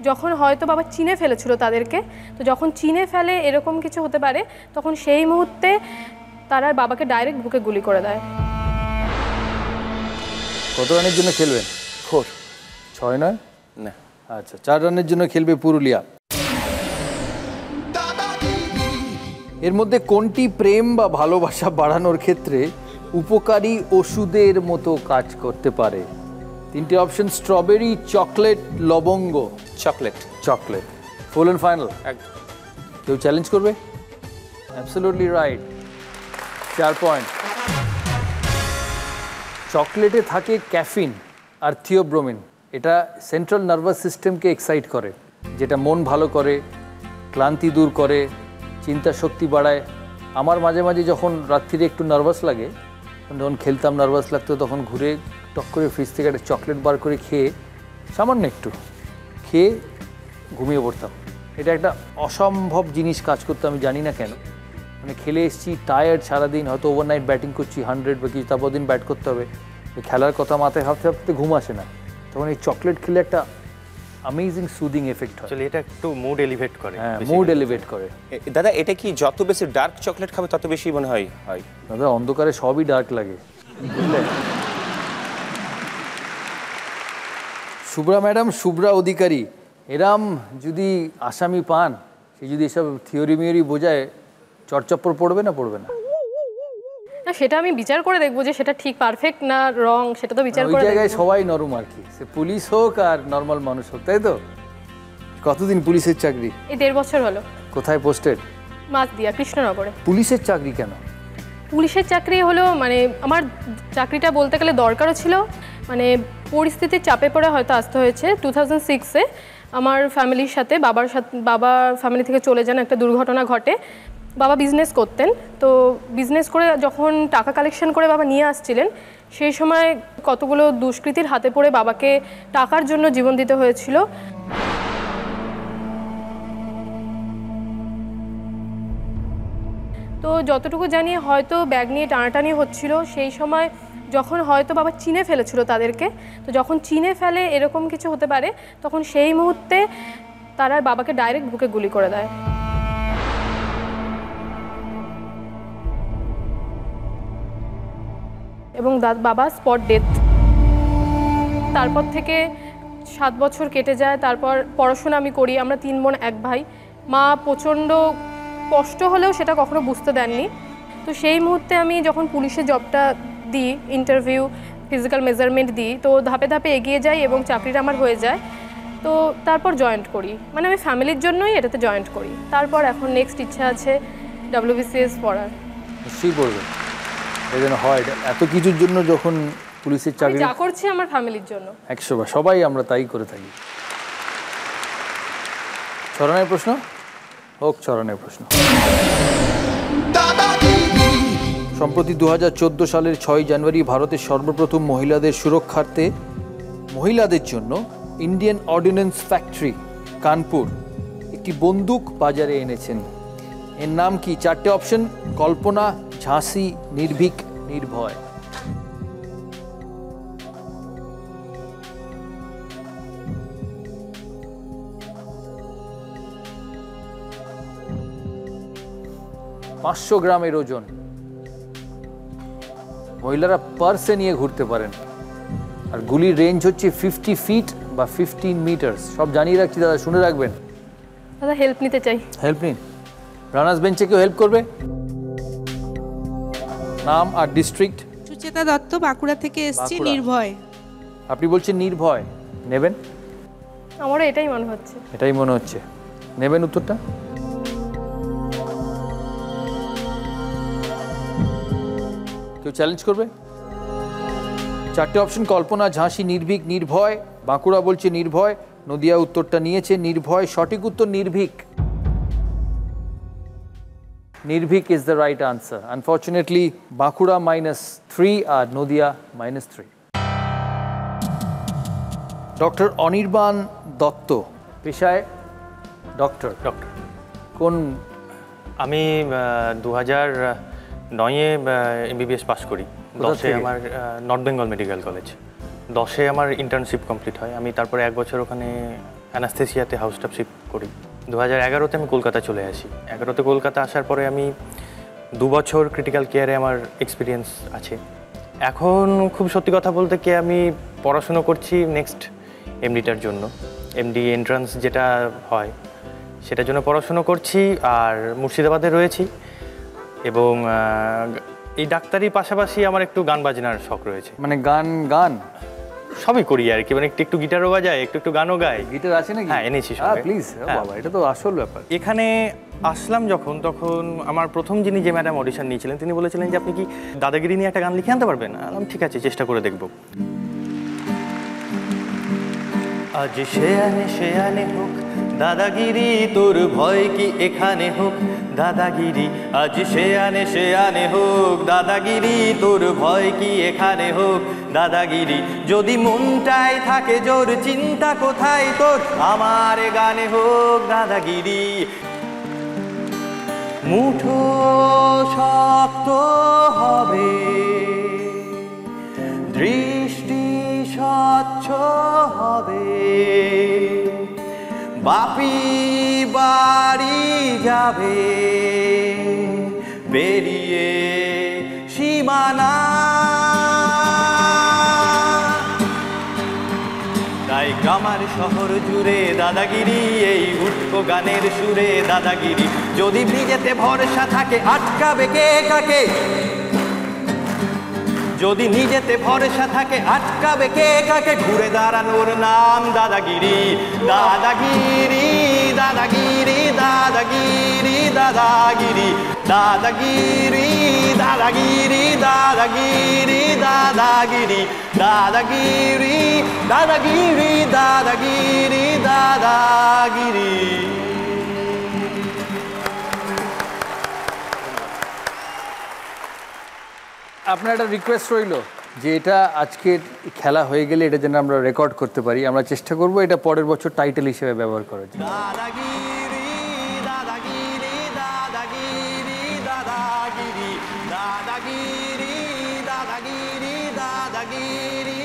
যখন হয়তো বাবা চিনে ফেলেছিল তাদেরকে, তো যখন চিনে ফেলে এরকম কিছু হতে পারে, তখন সেই মুহূর্তে তারা বাবাকে ডাইরেক্ট বুকে গুলি করে দেয়। কত রানের জন্য খেলবেন? 4। 6 নয় না, আচ্ছা 4 রানের জন্য খেলবে পুরুলিয়া। এর মধ্যে কোনটি প্রেম বা ভালোবাসা বাড়ানোর ক্ষেত্রে উপকারী ওষুধের মতো কাজ করতে পারে? 3টে অপশন: স্ট্রবেরি, চকলেট, লবঙ্গ। Chocolate. Chocolate. Full and final? একদম। কেউ চ্যালেঞ্জ করবে? Absolutely right, 4 point. চকলেটে থাকে ক্যাফিন আর থিওব্রোমিন। এটা সেন্ট্রাল নার্ভাস সিস্টেমকে এক্সাইট করে, যেটা মন ভালো করে, ক্লান্তি দূর করে, চিন্তা শক্তি বাড়ায়। আমার মাঝে মাঝে যখন রাত্রিরে একটু নার্ভাস লাগে, যখন খেলতাম নার্ভাস লাগতো, তখন ঘুরে টক করে ফ্রিজ থেকে একটা চকলেট বার করে খেয়ে, সামান্য একটু খেয়ে ঘুমিয়ে পড়তাম। এটা একটা অসম্ভব জিনিস কাজ করতে, আমি জানি না কেন। মানে খেলে এসেছি, টায়ার্ড সারাদিন, হয়তো ওভারনাইট ব্যাটিং করছি 100 বা কিছু, তারপর দিন ব্যাট করতে হবে, খেলার কথা মাথায় ভাবতে ভাবতে ঘুম আসে না, তখন এই চকলেট খেলে একটা অ্যামেজিং সুদিং এফেক্ট হয়। আসলে এটা একটু মুড এলিভেট করে। হ্যাঁ, মুড এলিভেট করে। দাদা, এটা কি যত বেশি ডার্ক চকলেট খাবে তত বেশি মনে হয়? দাদা, অন্ধকারে সবই ডার্ক লাগে, বুঝলে? শুভ্রা ম্যাডাম, শুভ্রা অধিকারী, এরাম যদি আসামি পান, সে যদি এসব থিওরি মিওরি বোঝায়, চড়চপ্পর পড়বে না পড়বে না? না, সেটা আমি বিচার করে দেখবো যে সেটা ঠিক পারফেক্ট না রং, সেটা তো বিচার করে ওই জায়গায় দেখবো। সবাই নরম আর কি, সে পুলিশ হোক আর নর্মাল মানুষ হোক, তাই তো? কতদিন পুলিশের চাকরি? এই 1.5 বছর হলো। কোথায় পোস্টেড? মাছদিয়া, কৃষ্ণনগরে। পুলিশের চাকরি কেন? পুলিশের চাকরি হলো মানে আমার চাকরিটা বলতে গেলে দরকারও ছিল, মানে পরিস্থিতির চাপে পড়ে হয়তো আসতে হয়েছে। 2006-এ আমার ফ্যামিলির সাথে বাবা ফ্যামিলি থেকে চলে যান, একটা দুর্ঘটনা ঘটে। বাবা বিজনেস করতেন, তো বিজনেস করে যখন টাকা কালেকশন করে বাবা নিয়ে আসছিলেন, সেই সময় কতগুলো দুষ্কৃতীর হাতে পড়ে বাবাকে টাকার জন্য জীবন দিতে হয়েছিল। তো যতটুকু জানি হয়তো ব্যাগ নিয়ে টানাটানি হচ্ছিল, সেই সময় যখন হয়তো বাবা চিনে ফেলেছিল তাদেরকে, তো যখন চিনে ফেলে এরকম কিছু হতে পারে, তখন সেই মুহূর্তে তারা বাবাকে ডাইরেক্ট বুকে গুলি করে দেয়। এবং বাবা স্পট ডেথ। তারপর থেকে 7 বছর কেটে যায়। তারপর পড়াশোনা আমি করি, আমরা 3 বোন 1 ভাই। মা প্রচণ্ড কষ্ট হলেও সেটা কখনো বুঝতে দেননি। তো সেই মুহূর্তে আমি যখন পুলিশে জবটা দিই, ইন্টারভিউ, ফিজিক্যাল মেজারমেন্ট দিই, তো ধাপে ধাপে এগিয়ে যাই এবং চাকরিটা আমার হয়ে যায়। তো তারপর জয়েন্ট করি, মানে আমি ফ্যামিলির জন্যই এটাতে জয়েন্ট করি। তারপর এখন নেক্সট ইচ্ছা আছে WBCS পড়ার। নিশ্চয়ই পড়বে, যেন হয়। এত কিছুর জন্য যখন পুলিশের আমি চাকরি যা করছি আমার ফ্যামিলির জন্য। 100বার সবাই আমরা তাই করে থাকি। ছড়ানোর প্রশ্ন হোক, ছড়ানোর প্রশ্ন। সম্প্রতি 2014 সালের 6 জানুয়ারি ভারতের সর্বপ্রথম মহিলাদের সুরক্ষার্থে মহিলাদের জন্য ইন্ডিয়ান অর্ডিন্যান্স ফ্যাক্টরি কানপুর একটি বন্দুক বাজারে এনেছেন। এর নাম কি? 4টে অপশন: কল্পনা, ঝাঁসি, নির্ভীক, নির্ভয়। $500 গ্রামের ওজন। মহিলারা পার্সে নিয়ে ঘুরতে পারেন। আর গুলির রেঞ্জ হচ্ছে 50 ফিট বা 15 মিটার্স। সব জানিয়ে রাখছি দাদা, শুনে রাখবেন। দাদা হেল্প নিতে চাই। হেল্প নিন। রানার্স বেঞ্চে কেউ হেল্প করবে? নাম আর ডিস্ট্রিক্ট? সুচেতা দত্ত, বাঁকুড়া থেকে এসেছি। নির্ভয়। আপনি বলছেন নির্ভয়, নেবেন? আমারও এটাই মনে হচ্ছে। এটাই মনে হচ্ছে, নেবেন উত্তরটা? কেউ চ্যালেঞ্জ করবে? 4টে অপশন: কল্পনা, ঝাঁসি, নির্ভীক, নির্ভয়। বাঁকুড়া বলছে নির্ভয়, নদিয়া উত্তরটা নিয়েছে নির্ভয়। সঠিক উত্তর নির্ভীক। নির্ভীক is the right answer. Unfortunately Bankura -3 আর নদিয়া -3। ডক্টর অনির্বাণ দত্ত, পেশায় ডক্টর। কোন? আমি 2009-এ MBBS পাস করি। 10-এ আমার নর্থ বেঙ্গল মেডিকেল কলেজ। 10-এ আমার ইন্টার্নশিপ কমপ্লিট হয়। আমি তারপরে 1 বছর ওখানে অ্যানাস্থেসিয়াতে হাউস স্টাফশিপ করি। 2011-তে আমি কলকাতা চলে আসি। 11-তে কলকাতা আসার পরে আমি 2 বছর ক্রিটিক্যাল কেয়ারে আমার এক্সপিরিয়েন্স আছে। এখন খুব সত্যি কথা বলতে কি আমি পড়াশুনো করছি নেক্সট এমডিটার জন্য, এমডি এন্ট্রান্স যেটা হয় সেটার জন্য পড়াশুনো করছি। আর মুর্শিদাবাদে রয়েছি এবং এই ডাক্তারির পাশাপাশি আমার একটু গান বাজনার শখ রয়েছে। মানে গান সবই করি আর কি, মানে একটু গিটারও বাজাই, একটু গানও গাই। গিটার আছে নাকি? হ্যাঁ, এনেছি সঙ্গে। প্লিজ হ্যাঁ। বাবা, এটা তো আসল ব্যাপার। এখানে আসলাম তখন আমার প্রথম যিনি যে ম্যাডাম অডিশন নিয়েছিলেন তিনি বলেছিলেন যে আপনি কি দাদাগিরি নিয়ে একটা গান লিখে আনতে পারবেন? আমি ঠিক আছে, চেষ্টা করে দেখব। আজ শেয়ানে হোক দাদাগিরি, তোর ভয় কি এখানে হোক দাদাগিরি। আজ শেয়ানে হোক দাদাগিরি, তোর ভয় কি এখানে হোক দাদাগিরি। যদি মনটাই থাকে জোর, চিন্তা কোথায় তোর, আমার গানে হোক দাদাগিরি। মুঠো শক্ত হবে, দৃষ্টি স্বচ্ছ হবে, বাপি বাড়ি যাবে বেরিয়ে সীমানা। তাই গ্রামার শহর জুড়ে দাদাগিরি, এই উঠকো গানের সুরে দাদাগিরি। যদি নিজেতে ভরসা থাকে আটকাবে কে কাকে, যদি নিজেতে ভরসা থাকে আটকাবে কে কাকে। ঘুরে দাঁড়ানোর নাম দাদাগিরি, দাদাগিরি, দাদাগিরি, দাদাগিরি, দাদাগিরি, দাদাগিরি, দাদাগিরি, দাদাগিরি, দাদাগিরি, দাদাগিরি, দাদাগিরি, দাদাগিরি, দাদাগিরি। আপনার একটা রিকোয়েস্ট রইল যে এটা আজকে খেলা হয়ে গেলে এটা যেন আমরা রেকর্ড করতে পারি। আমরা চেষ্টা করব এটা পরের বছর টাইটেল হিসেবে ব্যবহার করার জন্য। দাদাগিরি, দাদাগিরি, দাদাগিরি, দাদাগিরি, দাদাগিরি, দাদাগিরি, দাদাগিরি,